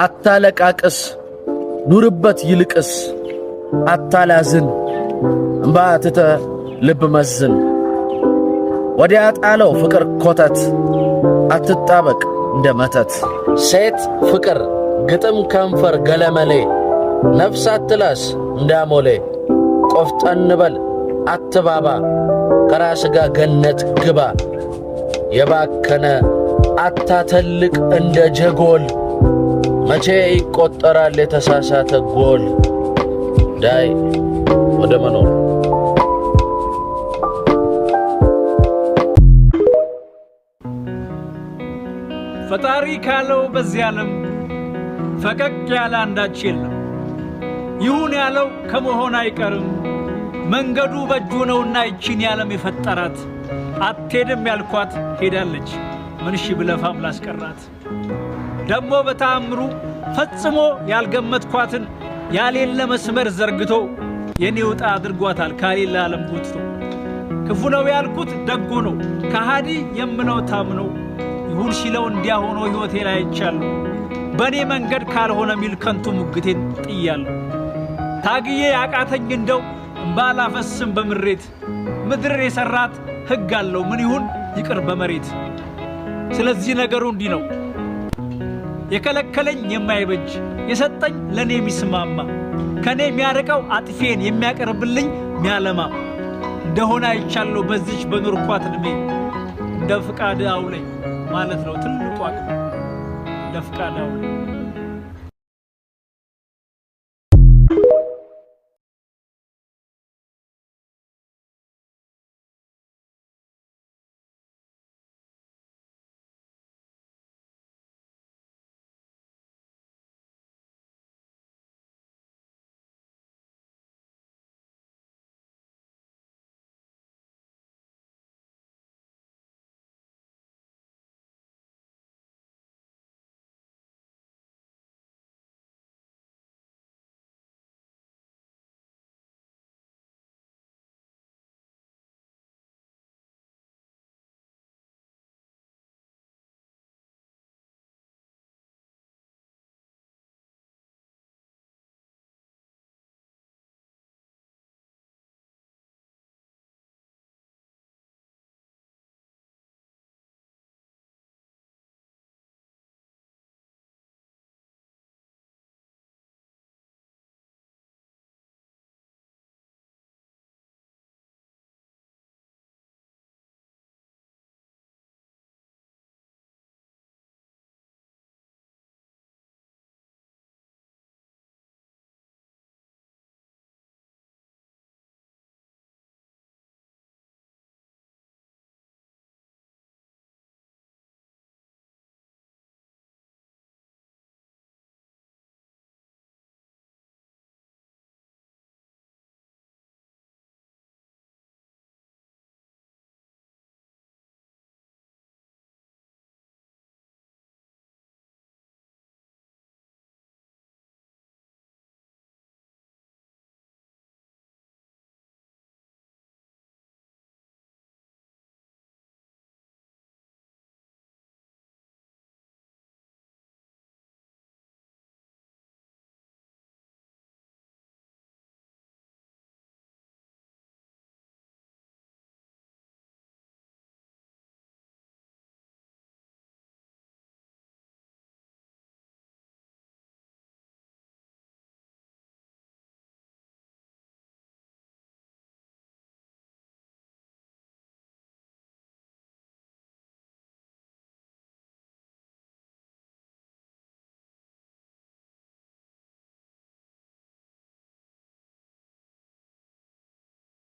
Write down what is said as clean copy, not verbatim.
አታለቃቅስ ኑርበት ይልቅስ አታላዝን እምባ ትተ ልብ መዝን ወዲያ ጣለው ፍቅር ኮተት አትጣበቅ እንደ መተት ሴት ፍቅር ግጥም ከንፈር ገለመሌ ነፍስ አትላስ እንዳሞሌ ቆፍጠን በል አትባባ ከራስ ጋር ገነት ግባ የባከነ አታተልቅ እንደ ጀጎል መቼ ይቆጠራል የተሳሳተ ጎል ዳይ ወደ መኖር ፈጣሪ ካለው በዚህ ዓለም ፈቀቅ ያለ አንዳች የለም ይሁን ያለው ከመሆን አይቀርም መንገዱ በእጁ ነውና ይቺን ያለም የፈጠራት አትሄድም ያልኳት ሄዳለች ምንሽ ብለፋም ላስቀራት ደሞ በተአምሩ ፈጽሞ ያልገመትኳትን ያሌለ መስመር ዘርግቶ የኔውጣ አድርጓታል ካሌለ ዓለም ጎትቶ ክፉ ነው ያልኩት ደጎ ነው ከሃዲ የምነው ታምነው ይሁን ሲለው እንዲያ ሆኖ ሕይወቴ ላይ አይቻለሁ በኔ መንገድ ካልሆነ ሚል ከንቱ ሙግቴን ጥያለሁ ታግዬ ያቃተኝ እንደው ባላፈስም በምሬት ምድር የሰራት ሕግ አለው ምን ይሁን ይቅር በመሬት ስለዚህ ነገሩ እንዲህ ነው የከለከለኝ የማይበጅ የሰጠኝ ለኔ የሚስማማ ከኔ የሚያርቀው አጥፌን የሚያቀርብልኝ ሚያለማ እንደሆነ አይቻለሁ በዚች በኖርኳት እድሜ እንደ ፍቃድ አውለኝ ማለት ነው ትልቁ አቅም እንደ ፍቃድ አውለኝ